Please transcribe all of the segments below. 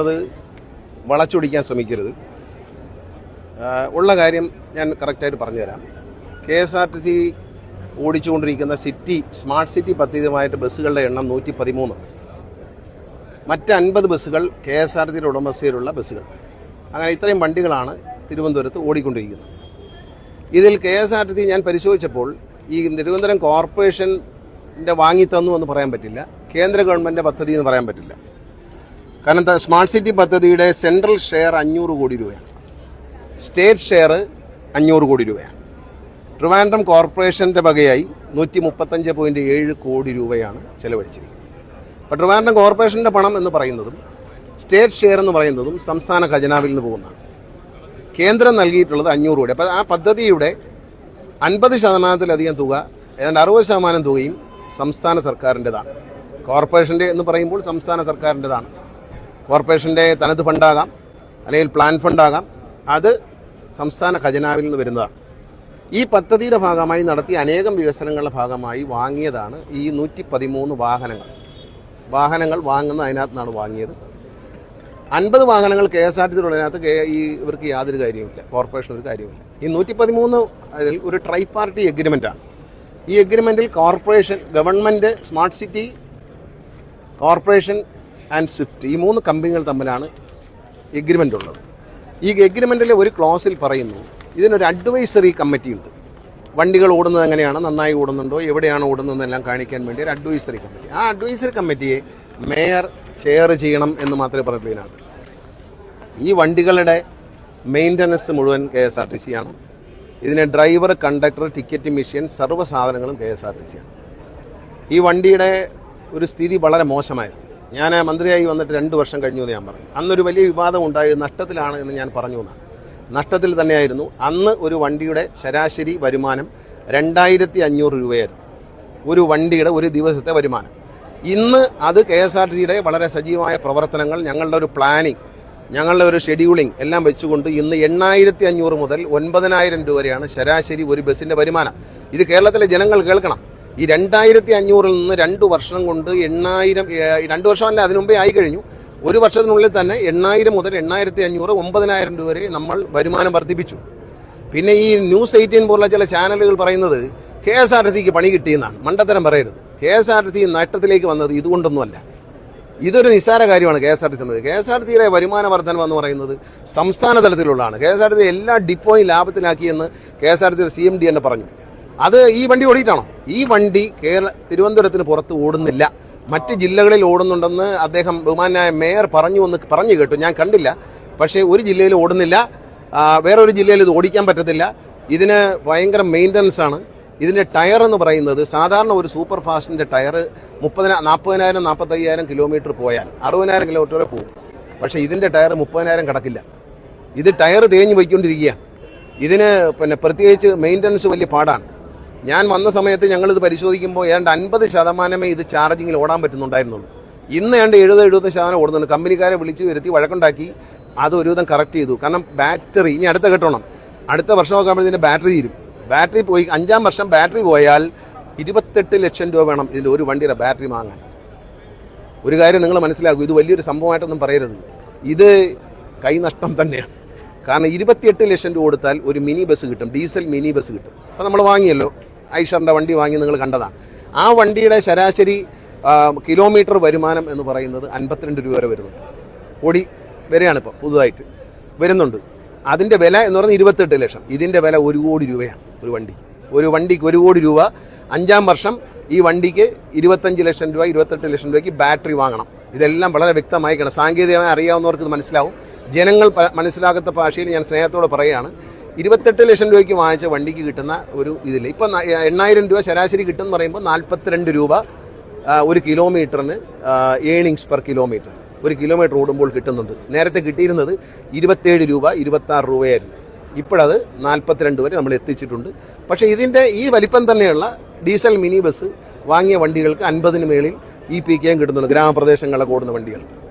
അത് വളച്ചൊടിക്കാൻ ശ്രമിക്കരുത്. ഉള്ള കാര്യം ഞാൻ കറക്റ്റായിട്ട് പറഞ്ഞുതരാം. KSRTC ഓടിച്ചുകൊണ്ടിരിക്കുന്ന സ്മാർട്ട് സിറ്റി പദ്ധതിയുമായിട്ട് ബസ്സുകളുടെ എണ്ണം 113. മറ്റ് 50 ബസ്സുകൾ KSRTCയുടെ ഉടമസ്ഥയിലുള്ള ബസ്സുകൾ. അങ്ങനെ ഇത്രയും വണ്ടികളാണ് തിരുവനന്തപുരത്ത് ഓടിക്കൊണ്ടിരിക്കുന്നത്. ഇതിൽ KSRTC ഞാൻ പരിശോധിച്ചപ്പോൾ ഈ തിരുവനന്തപുരം കോർപ്പറേഷൻ്റെ വാങ്ങിത്തന്നു എന്ന് പറയാൻ പറ്റില്ല, കേന്ദ്ര ഗവൺമെൻറ് പദ്ധതി എന്ന് പറയാൻ പറ്റില്ല. കാരണം സ്മാർട്ട് സിറ്റി പദ്ധതിയുടെ സെൻട്രൽ ഷെയർ 500 കോടി രൂപയാണ്, സ്റ്റേറ്റ് ഷെയർ 500 കോടി രൂപയാണ്. ട്രിവാൻഡ്രം കോർപ്പറേഷൻ്റെ വകയായി 135.7 കോടി രൂപയാണ് ചെലവഴിച്ചിരിക്കുന്നത്. അപ്പോൾ ട്രിവാൻഡ്രം കോർപ്പറേഷൻ്റെ പണം എന്ന് പറയുന്നതും സ്റ്റേറ്റ് ഷെയർ എന്ന് പറയുന്നതും സംസ്ഥാന ഖജനാവിൽ നിന്ന് പോകുന്നതാണ്. കേന്ദ്രം നൽകിയിട്ടുള്ളത് 500 കോടി. അപ്പോൾ ആ പദ്ധതിയുടെ 50%-ലധികം തുക, ഏതാണ്ട് 60% തുകയും സംസ്ഥാന സർക്കാരിൻ്റെതാണ്. കോർപ്പറേഷൻ്റെ എന്ന് പറയുമ്പോൾ സംസ്ഥാന സർക്കാരിൻ്റെതാണ്. കോർപ്പറേഷൻ്റെ തനത് ഫണ്ടാകാം, അല്ലെങ്കിൽ പ്ലാൻ ഫണ്ടാകാം, അത് സംസ്ഥാന ഖജനാവിൽ നിന്ന് വരുന്നതാണ്. ഈ പദ്ധതിയുടെ ഭാഗമായി നടത്തിയ അനേകം വികസനങ്ങളുടെ ഭാഗമായി വാങ്ങിയതാണ് ഈ 113 വാഹനങ്ങൾ വാങ്ങുന്ന അതിനകത്ത് നിന്നാണ് വാങ്ങിയത്. 50 വാഹനങ്ങൾ KSRTCയിലുള്ളതിനകത്ത് ഇവർക്ക് യാതൊരു കാര്യവുമില്ല, കോർപ്പറേഷൻ ഒരു കാര്യവുമില്ല. ഈ 113 അതിൽ ഒരു ട്രൈ പാർട്ടി എഗ്രിമെൻ്റാണ്. ഈ എഗ്രിമെൻറ്റിൽ corporation, government, smart city corporation and Swift, ഈ 3 കമ്പനികൾ തമ്മിലാണ് എഗ്രിമെൻ്റ് ഉള്ളത്. ഈ എഗ്രിമെൻറ്റിലെ ഒരു ക്ലോസിൽ പറയുന്നു, ഇതിനൊരു അഡ്വൈസറി കമ്മിറ്റി ഉണ്ട്. വണ്ടികൾ ഓടുന്നത് എങ്ങനെയാണ്, നന്നായി ഓടുന്നുണ്ടോ, എവിടെയാണ് ഓടുന്നതെന്നെല്ലാം കാണിക്കാൻ വേണ്ടി ഒരു അഡ്വൈസറി കമ്മിറ്റി. ആ അഡ്വൈസറി കമ്മിറ്റിയെ മേയർ ചെയർ ചെയ്യണം എന്ന് മാത്രമേ പറയുള്ളൂ. ഇതിനകത്ത് ഈ വണ്ടികളുടെ മെയിൻ്റനൻസ് മുഴുവൻ KSRTC ആണ്. ഇതിന് ഡ്രൈവർ, കണ്ടക്ടർ, ടിക്കറ്റ് മെഷീൻ, സർവ്വ സാധനങ്ങളും KSRTC ആണ്. ഈ വണ്ടിയുടെ ഒരു സ്ഥിതി വളരെ മോശമായിരുന്നു. ഞാൻ മന്ത്രിയായി വന്നിട്ട് 2 വർഷം കഴിഞ്ഞു എന്ന് ഞാൻ പറഞ്ഞു. അന്നൊരു വലിയ വിവാദം ഉണ്ടായത് നഷ്ടത്തിലാണ് എന്ന് ഞാൻ പറഞ്ഞു എന്നാണ്. നഷ്ടത്തിൽ തന്നെയായിരുന്നു. അന്ന് ഒരു വണ്ടിയുടെ ശരാശരി വരുമാനം 2500 രൂപയായിരുന്നു, ഒരു വണ്ടിയുടെ ഒരു ദിവസത്തെ വരുമാനം. ഇന്ന് അത് KSRTCയുടെ വളരെ സജീവമായ പ്രവർത്തനങ്ങൾ, ഞങ്ങളുടെ ഒരു പ്ലാനിങ്, ഞങ്ങളുടെ ഒരു ഷെഡ്യൂളിംഗ് എല്ലാം വെച്ചുകൊണ്ട് ഇന്ന് 8500 മുതൽ 9000 രൂപ വരെയാണ് ശരാശരി ഒരു ബസ്സിൻ്റെ വരുമാനം. ഇത് കേരളത്തിലെ ജനങ്ങൾ കേൾക്കണം. ഈ 2500-ൽ നിന്ന് 2 വർഷം കൊണ്ട് 8000, 2 വർഷമല്ല അതിനു മുമ്പേ ആയി കഴിഞ്ഞു. ഒരു വർഷത്തിനുള്ളിൽ തന്നെ 8000 മുതൽ 8500, 9000 രൂപ വരെ നമ്മൾ വരുമാനം വർദ്ധിപ്പിച്ചു. പിന്നെ ഈ ന്യൂസ് 18 പോലുള്ള ചില ചാനലുകൾ പറയുന്നത് KSRTCക്ക് പണി കിട്ടിയെന്നാണ്. മണ്ടത്തരം പറയരുത്. KSRTC നേട്ടത്തിലേക്ക് വന്നത് ഇതുകൊണ്ടൊന്നുമല്ല. ഇതൊരു നിസ്സാര കാര്യമാണ് KSRTC എന്നത്. KSRTCയുടെ വരുമാന വർധനം എന്ന് പറയുന്നത് സംസ്ഥാന തലത്തിലുള്ളതാണ്. KSRTC എല്ലാ ഡിപ്പോയും ലാഭത്തിലാക്കിയെന്ന് KSRTCയുടെ CMD തന്നെ പറഞ്ഞു. അത് ഈ വണ്ടി ഓടിയിട്ടാണോ? ഈ വണ്ടി തിരുവനന്തപുരത്തിന് പുറത്ത് ഓടുന്നില്ല, മറ്റ് ജില്ലകളിൽ ഓടുന്നുണ്ടെന്ന് അദ്ദേഹം, ബഹുമാനായ മേയർ പറഞ്ഞു കേട്ടു. ഞാൻ കണ്ടില്ല. പക്ഷേ ഒരു ജില്ലയിൽ ഓടുന്നില്ല, വേറൊരു ജില്ലയിൽ ഇത് ഓടിക്കാൻ പറ്റത്തില്ല. ഇതിന് ഭയങ്കര മെയിൻ്റനൻസ് ആണ്. ഇതിൻ്റെ ടയർ എന്ന് പറയുന്നത് സാധാരണ ഒരു സൂപ്പർ ഫാസ്റ്റിൻ്റെ ടയർ 40,000-45,000 കിലോമീറ്റർ പോയാൽ 60,000 കിലോമീറ്റർ വരെ പോകും. പക്ഷേ ഇതിൻ്റെ ടയർ 30,000 കടക്കില്ല. ഇത് ടയർ തേഞ്ഞ് പോയിക്കൊണ്ടിരിക്കുകയാണ്. ഇതിന് പ്രത്യേകിച്ച് മെയിൻ്റനൻസ് വലിയ പാടാണ്. ഞാൻ വന്ന സമയത്ത് ഞങ്ങളിത് പരിശോധിക്കുമ്പോൾ ഏതാണ്ട് 50% ഇത് ചാർജിങ്ങിൽ ഓടാൻ പറ്റുന്നുണ്ടായിരുന്നുള്ളൂ. ഇന്ന് ഏതാണ്ട് 70-75% ഓടുന്നുണ്ട്. കമ്പനിക്കാരെ വിളിച്ച് വരുത്തി വഴക്കുണ്ടാക്കി അത് ഒരുവിധം കറക്റ്റ് ചെയ്തു. കാരണം ബാറ്ററി ഇനി അടുത്ത കെട്ടണം, അടുത്ത വർഷമൊക്കെ ആകുമ്പോഴത്തേന് ബാറ്ററി തീരും. ബാറ്ററി പോയി 5-ാം വർഷം ബാറ്ററി പോയാൽ 28 ലക്ഷം രൂപ വേണം ഇതിൻ്റെ ഒരു വണ്ടിയുടെ ബാറ്ററി വാങ്ങാൻ. ഒരു കാര്യം നിങ്ങൾ മനസ്സിലാക്കൂ, ഇത് വലിയൊരു സംഭവമായിട്ടൊന്നും പറയരുത്. ഇത് കൈനഷ്ടം തന്നെയാണ്. കാരണം 28 ലക്ഷം രൂപ കൊടുത്താൽ ഒരു മിനി ബസ് കിട്ടും, ഡീസൽ മിനി ബസ് കിട്ടും. അപ്പോൾ നമ്മൾ വാങ്ങിയല്ലോ, ഐഷറിൻ്റെ വണ്ടി വാങ്ങി, നിങ്ങൾ കണ്ടതാണ്. ആ വണ്ടിയുടെ ശരാശരി കിലോമീറ്റർ വരുമാനം എന്ന് പറയുന്നത് 52 രൂപ വരെ വരുന്നുണ്ട്. കോടി വരെയാണ് ഇപ്പോൾ പുതുതായിട്ട് വരുന്നുണ്ട്. അതിൻ്റെ വില എന്ന് പറയുന്നത് 28 ലക്ഷം. ഇതിൻ്റെ വില 1 കോടി രൂപയാണ്. ഒരു വണ്ടിക്ക് 1 കോടി രൂപ. 5-ാം വർഷം ഈ വണ്ടിക്ക് 25 ലക്ഷം രൂപ, 28 ലക്ഷം രൂപയ്ക്ക് ബാറ്ററി വാങ്ങണം. ഇതെല്ലാം വളരെ വ്യക്തമായി കാണാം. സാങ്കേതികമായി അറിയാവുന്നവർക്ക് ഇത് മനസ്സിലാവും. ജനങ്ങൾ മനസ്സിലാകാത്ത ഭാഷയിൽ ഞാൻ സ്നേഹത്തോടെ പറയുകയാണ്. 28 ലക്ഷം രൂപയ്ക്ക് വാങ്ങിച്ച വണ്ടിക്ക് കിട്ടുന്ന ഒരു ഇതിൽ ഇപ്പം 8000 രൂപ ശരാശരി കിട്ടുമെന്ന് പറയുമ്പോൾ 42 രൂപ ഒരു കിലോമീറ്ററിന് ഏണിങ്സ് പെർ കിലോമീറ്റർ, ഒരു കിലോമീറ്റർ ഓടുമ്പോൾ കിട്ടുന്നുണ്ട്. നേരത്തെ കിട്ടിയിരുന്നത് 27 രൂപ, 26 രൂപയായിരുന്നു. ഇപ്പോഴത് 42 വരെ നമ്മൾ എത്തിച്ചിട്ടുണ്ട്. പക്ഷേ ഇതിൻ്റെ ഈ വലിപ്പം തന്നെയുള്ള ഡീസൽ മിനി ബസ് വാങ്ങിയ വണ്ടികൾക്ക് 50-ന് മേളിൽ EPK കിട്ടുന്നുണ്ട്, ഗ്രാമപ്രദേശങ്ങളിലൊക്കെ ഓടുന്ന വണ്ടികൾ.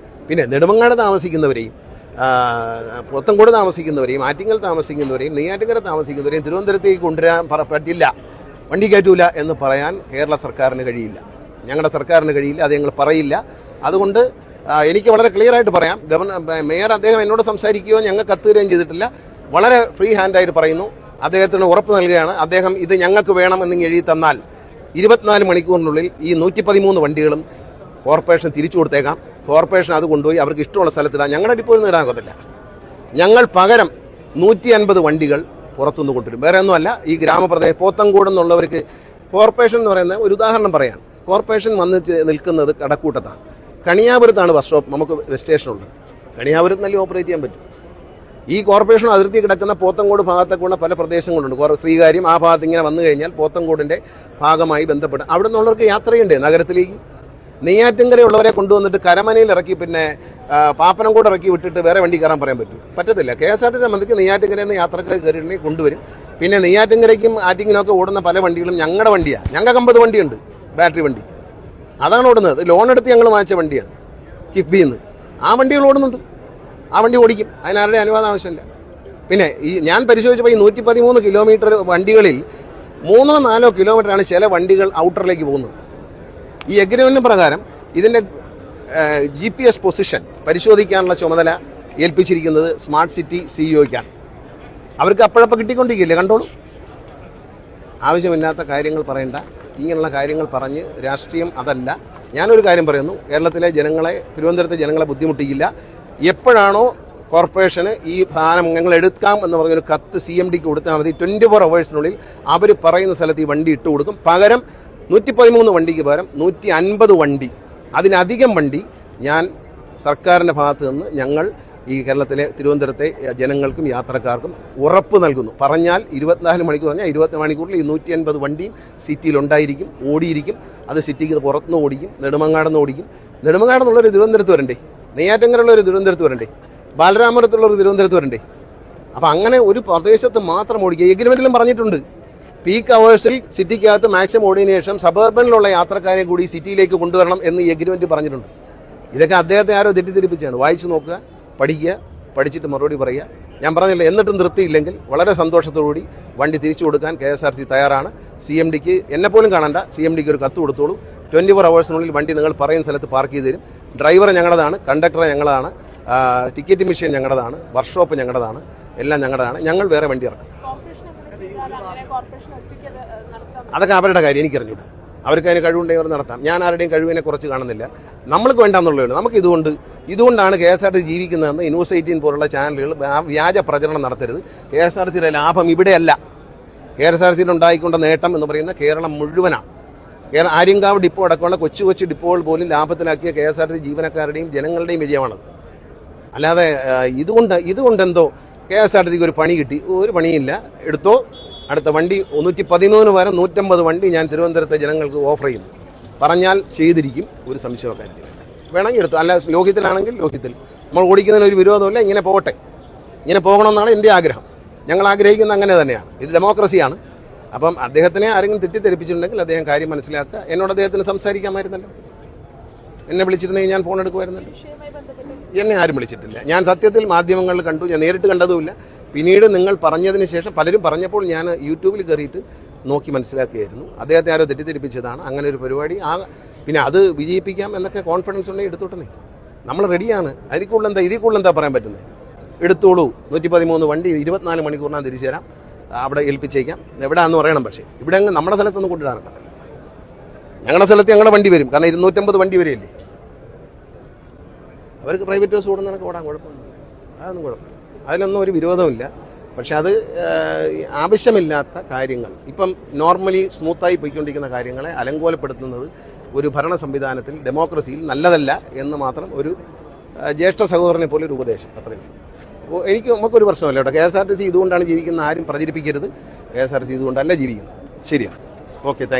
പിന്നെ നെടുമങ്ങാട് താമസിക്കുന്നവരെയും പോത്തൻകോട് താമസിക്കുന്നവരെയും ആറ്റിങ്ങൽ താമസിക്കുന്നവരെയും നെയ്യാറ്റിൻകര താമസിക്കുന്നവരെയും തിരുവനന്തപുരത്തേക്ക് കൊണ്ടുവരാൻ പറ്റില്ല, വണ്ടി കയറ്റൂല എന്ന് പറയാൻ കേരള സർക്കാരിന് കഴിയില്ല, ഞങ്ങളുടെ സർക്കാരിന് കഴിയില്ല, അത് ഞങ്ങൾ പറയില്ല. അതുകൊണ്ട് എനിക്ക് വളരെ ക്ലിയർ ആയിട്ട് പറയാം. മേയർ അദ്ദേഹം എന്നോട് സംസാരിക്കുകയോ ഞങ്ങൾക്ക് കത്ത് തരികയും ചെയ്തിട്ടില്ല. വളരെ ഫ്രീ ഹാൻഡായിട്ട് പറയുന്നു. അദ്ദേഹത്തിന് ഉറപ്പ് നൽകുകയാണ്, അദ്ദേഹം ഇത് ഞങ്ങൾക്ക് വേണമെന്ന് എഴുതി തന്നാൽ 24 മണിക്കൂറിനുള്ളിൽ ഈ 113 വണ്ടികളും കോർപ്പറേഷൻ തിരിച്ചു കൊടുത്തേക്കാം. കോർപ്പറേഷൻ അത് കൊണ്ടുപോയി അവർക്ക് ഇഷ്ടമുള്ള സ്ഥലത്തിടാം. ഞങ്ങളുടെ ഡിപ്പോയിൽ നിന്ന് ഇടാൻ ഞങ്ങൾ പകരം 150 വണ്ടികൾ പുറത്തുനിന്ന് കൊണ്ടുവരും. വേറെ ഒന്നുമല്ല, ഈ ഗ്രാമപ്രദേശം പോത്തങ്കോട് എന്നുള്ളവർക്ക് കോർപ്പറേഷൻ എന്ന് പറയുന്ന ഒരു ഉദാഹരണം പറയാം. കോർപ്പറേഷൻ വന്ന് നിൽക്കുന്നത് കടക്കൂട്ടത്താണ്. കണിയാപുരത്താണ് ബസ് സ്റ്റോപ്പ് നമുക്ക് സ്റ്റേഷനുള്ളത്. കണിയാപുരത്ത് നല്ല ഓപ്പറേറ്റ് ചെയ്യാൻ പറ്റും. ഈ കോർപ്പറേഷൻ അതിർത്തി കിടക്കുന്ന പോത്തങ്കോട് ഭാഗത്തേക്കുള്ള പല പ്രദേശങ്ങളുണ്ട്. ശ്രീകാര്യം ആ ഭാഗത്ത് ഇങ്ങനെ വന്നു കഴിഞ്ഞാൽ പോത്തങ്കോടിൻ്റെ ഭാഗമായി ബന്ധപ്പെട്ട് അവിടെ നിന്നുള്ളവർക്ക് യാത്രയുണ്ട് നഗരത്തിലേക്ക്. നെയ്യാറ്റിൻകരയുള്ളവരെ കൊണ്ടുവന്നിട്ട് കരമനയിൽ ഇറക്കി പിന്നെ പാപ്പനംകോട് ഇറക്കി വിട്ടിട്ട് വേറെ വണ്ടി കയറാൻ പറയാൻ പറ്റത്തില്ല. KSRTC സംബന്ധിച്ച് നെയ്യാറ്റിൻകരയിൽ നിന്ന് യാത്രക്കാർ കയറിയിട്ടുണ്ടെങ്കിൽ കൊണ്ടുവരും. പിന്നെ നെയ്യാറ്റിൻകരയ്ക്കും ആറ്റിങ്ങിനൊക്കെ ഓടുന്ന പല വണ്ടികളും ഞങ്ങളുടെ വണ്ടിയാണ്. ഞങ്ങൾക്ക് 50 വണ്ടിയുണ്ട്, ബാറ്ററി വണ്ടി. അതാണ് ഓടുന്നത്. ലോൺ എടുത്ത് ഞങ്ങൾ വാങ്ങിച്ച വണ്ടിയാണ് കിഫ്ബിയിൽ നിന്ന്. ആ വണ്ടികൾ ഓടുന്നുണ്ട്. ആ വണ്ടി ഓടിക്കും. അതിനാരുടെ അനുവാദം ആവശ്യമില്ല. പിന്നെ ഈ ഞാൻ പരിശോധിച്ചപ്പോൾ ഈ 113 കിലോമീറ്റർ വണ്ടികളിൽ 3-4 കിലോമീറ്ററാണ് ചില വണ്ടികൾ ഔട്ടറിലേക്ക് പോകുന്നത്. ഈ എഗ്രിമെൻറ്റ് പ്രകാരം ഇതിൻ്റെ GPS പൊസിഷൻ പരിശോധിക്കാനുള്ള ചുമതല ഏൽപ്പിച്ചിരിക്കുന്നത് സ്മാർട്ട് സിറ്റി CEOയ്ക്കാണ്. അവർക്ക് അപ്പോഴപ്പോൾ കിട്ടിക്കൊണ്ടിരിക്കില്ലേ, കണ്ടോളൂ. ആവശ്യമില്ലാത്ത കാര്യങ്ങൾ പറയേണ്ട. ഇങ്ങനെയുള്ള കാര്യങ്ങൾ പറഞ്ഞ് രാഷ്ട്രീയം അതല്ല. ഞാനൊരു കാര്യം പറയുന്നു, കേരളത്തിലെ ജനങ്ങളെ, തിരുവനന്തപുരത്തെ ജനങ്ങളെ ബുദ്ധിമുട്ടിക്കില്ല. എപ്പോഴാണോ കോർപ്പറേഷന് ഈ സാധനം ഞങ്ങൾ എടുക്കാം എന്ന് പറഞ്ഞൊരു കത്ത് CMDക്ക് കൊടുത്താൽ മതി. 24 അവേഴ്സിനുള്ളിൽ അവർ പറയുന്ന സ്ഥലത്ത് ഈ വണ്ടി ഇട്ട് കൊടുക്കും. പകരം 113 വണ്ടിക്ക് പകരം 150 വണ്ടി, അതിലധികം വണ്ടി ഞാൻ സർക്കാരിൻ്റെ ഭാഗത്ത് നിന്ന് ഞങ്ങൾ ഈ കേരളത്തിലെ തിരുവനന്തപുരത്തെ ജനങ്ങൾക്കും യാത്രക്കാർക്കും ഉറപ്പ് നൽകുന്നു. പറഞ്ഞാൽ 24 മണിക്കൂർ പറഞ്ഞാൽ 24 മണിക്കൂറിൽ ഈ 150 വണ്ടിയും സിറ്റിയിലുണ്ടായിരിക്കും, ഓടിയിരിക്കും. അത് സിറ്റിക്ക് പുറത്തുനിന്ന് ഓടിക്കും, നെടുമങ്ങാടെന്ന് ഓടിക്കും. നെടുമങ്ങാടെന്നുള്ളൊരു തിരുവനന്തപുരത്ത് വരണ്ടേ, നെയ്യാറ്റിൻകരയുള്ളൊരു തിരുവനന്തപുരത്ത് വരണ്ടേ, ബാലരാമപുരത്തുള്ളൊരു തിരുവനന്തപുരത്ത് വരണ്ടേ. അപ്പം അങ്ങനെ ഒരു പ്രദേശത്ത് മാത്രം ഓടിക്കുക. എഗ്രിമെൻറ്റിലും പറഞ്ഞിട്ടുണ്ട്, പീക്ക് അവേഴ്സിൽ സിറ്റിക്കകത്ത് മാക്സിമം ഓടിയതിനു ശേഷം സബർബനിലുള്ള യാത്രക്കാരെ കൂടി സിറ്റിയിലേക്ക് കൊണ്ടുവരണം എന്ന് എഗ്രിമെൻറ്റ് പറഞ്ഞിട്ടുണ്ട്. ഇതൊക്കെ അദ്ദേഹത്തെ ആരോ തെറ്റിദ്ധരിപ്പിച്ചാണ്. വായിച്ചു നോക്കുക, പഠിക്കുക, പഠിച്ചിട്ട് മറുപടി പറയുക. ഞാൻ പറഞ്ഞില്ല, എന്നിട്ടും നിർത്തിയില്ലെങ്കിൽ വളരെ സന്തോഷത്തോടുകൂടി വണ്ടി തിരിച്ചു കൊടുക്കാൻ KSRTC തയ്യാറാണ്. CMDക്ക് എന്നെപ്പോലും കാണണ്ട, CMDക്ക് ഒരു കത്ത് കൊടുത്തോളൂ. 24 അവേഴ്സിനുള്ളിൽ വണ്ടി നിങ്ങൾ പറയുന്ന സ്ഥലത്ത് പാർക്ക് ചെയ്ത് തരും. ഡ്രൈവർ ഞങ്ങളതാണ്, കണ്ടക്ടർ ഞങ്ങളതാണ്, ടിക്കറ്റ് മെഷീൻ ഞങ്ങളതാണ്, വർക്ക്ഷോപ്പ് ഞങ്ങളതാണ്, എല്ലാം ഞങ്ങളതാണ്. ഞങ്ങൾ വേറെ വണ്ടി ഇറക്കും. അതൊക്കെ അവരുടെ കാര്യം, എനിക്കറിഞ്ഞൂടാ. അവർക്ക് അതിന് കഴിവുണ്ടെങ്കിൽ അവർ നടത്താം. ഞാൻ ആരുടെയും കഴിവിനെ കുറച്ച് കാണുന്നില്ല. നമ്മൾക്ക് വേണ്ടാന്നുള്ളതാണ്. നമുക്ക് ഇതുകൊണ്ടാണ് KSRTC ജീവിക്കുന്നതെന്ന് ന്യൂസ് 18 പോലുള്ള ചാനലുകൾ വ്യാജ പ്രചരണം നടത്തരുത്. KSRTCയുടെ ലാഭം ഇവിടെയല്ല. KSRTCയിൽ ഉണ്ടായിക്കൊണ്ട നേട്ടം എന്ന് പറയുന്ന കേരളം മുഴുവനാണ്. ആര്യങ്കാവ് ഡിപ്പോ അടക്കമുള്ള കൊച്ചു ഡിപ്പോകൾ പോലും ലാഭത്തിലാക്കിയ KSRTC ജീവനക്കാരുടെയും ജനങ്ങളുടെയും വിജയമാണത്. അല്ലാതെ ഇതുകൊണ്ടെന്തോ KSRTCക്ക് ഒരു പണി കിട്ടി, ഒരു പണിയില്ല. എടുത്തോ, അടുത്ത വണ്ടി 113 വരെ 150 വണ്ടി ഞാൻ തിരുവനന്തപുരത്തെ ജനങ്ങൾക്ക് ഓഫർ ചെയ്യുന്നു. പറഞ്ഞാൽ ചെയ്തിരിക്കും, ഒരു സംശയമോ കാര്യത്തില്ല. വേണമെങ്കിൽ എടുത്തു. അല്ല, ലോക്യത്തിലാണെങ്കിൽ ലോക്യത്തിൽ. നമ്മൾ ഓടിക്കുന്നതിന് ഒരു വിരോധമില്ല. ഇങ്ങനെ പോകട്ടെ, ഇങ്ങനെ പോകണമെന്നാണ് എൻ്റെ ആഗ്രഹം. ഞങ്ങൾ ആഗ്രഹിക്കുന്നത് അങ്ങനെ തന്നെയാണ്. ഇത് ഡെമോക്രസിയാണ്. അപ്പം അദ്ദേഹത്തിനെ ആരെങ്കിലും തെറ്റിദ്ധരിപ്പിച്ചിട്ടുണ്ടെങ്കിൽ അദ്ദേഹം കാര്യം മനസ്സിലാക്കുക. എന്നോട് അദ്ദേഹത്തിന് സംസാരിക്കാമായിരുന്നല്ലോ. എന്നെ വിളിച്ചിരുന്നെങ്കിൽ ഞാൻ ഫോൺ എടുക്കുമായിരുന്നല്ലോ. എന്നെ ആരും വിളിച്ചിട്ടില്ല. ഞാൻ സത്യത്തിൽ മാധ്യമങ്ങളിൽ കണ്ടു, ഞാൻ നേരിട്ട് കണ്ടതുമില്ല. പിന്നീട് നിങ്ങൾ പറഞ്ഞതിന് ശേഷം പലരും പറഞ്ഞപ്പോൾ ഞാൻ യൂട്യൂബിൽ കയറിയിട്ട് നോക്കി മനസ്സിലാക്കുകയായിരുന്നു. അദ്ദേഹത്തെ ആരോ തെറ്റിദ്ധരിപ്പിച്ചതാണ്. അങ്ങനെ ഒരു പരിപാടി പിന്നെ അത് വിജയിപ്പിക്കാം എന്നൊക്കെ കോൺഫിഡൻസ് ഉണ്ടെങ്കിൽ എടുത്തോട്ടെ. നമ്മൾ റെഡിയാണ്. ഇതിൽ കൂടുതൽ എന്താ പറയാൻ പറ്റുന്നത്? എടുത്തോളൂ. 113 വണ്ടി 24 മണിക്കൂറിനാണ് തിരിച്ചു തരാം. അവിടെ ഏൽപ്പിച്ചേക്കാം. എവിടെയാണെന്ന് പറയണം. പക്ഷേ ഇവിടെ നമ്മുടെ സ്ഥലത്തൊന്നും കൊണ്ടിടാനൊക്കത്തില്ല. ഞങ്ങളുടെ സ്ഥലത്ത് ഞങ്ങളുടെ വണ്ടി വരും. കാരണം 250 വണ്ടി വരെയല്ലേ. അവർക്ക് പ്രൈവറ്റ് ബസ് ഓടുന്നതൊക്കെ ഓടാൻ കുഴപ്പമൊന്നുമില്ല. അതൊന്നും കുഴപ്പമില്ല. അതിലൊന്നും ഒരു വിരോധമില്ല. പക്ഷെ അത് ആവശ്യമില്ലാത്ത കാര്യങ്ങൾ, ഇപ്പം നോർമലി സ്മൂത്തായി പോയിക്കൊണ്ടിരിക്കുന്ന കാര്യങ്ങളെ അലങ്കോലപ്പെടുത്തുന്നത് ഒരു ഭരണ സംവിധാനത്തിൽ, ഡെമോക്രസിയിൽ നല്ലതല്ല എന്ന് മാത്രം ഒരു ജ്യേഷ്ഠ സഹോദരനെ പോലെ ഒരു ഉപദേശം. അത്രയും. അപ്പോൾ നമുക്കൊരു പ്രശ്നമല്ല കേട്ടോ. KSRTC ഇതുകൊണ്ടാണ് ജീവിക്കുന്നത് ആരും പ്രചരിപ്പിക്കരുത്. KSRTC ഇതുകൊണ്ടല്ല ജീവിക്കുന്നത്. ശരിയാണ്. Okay, thank you.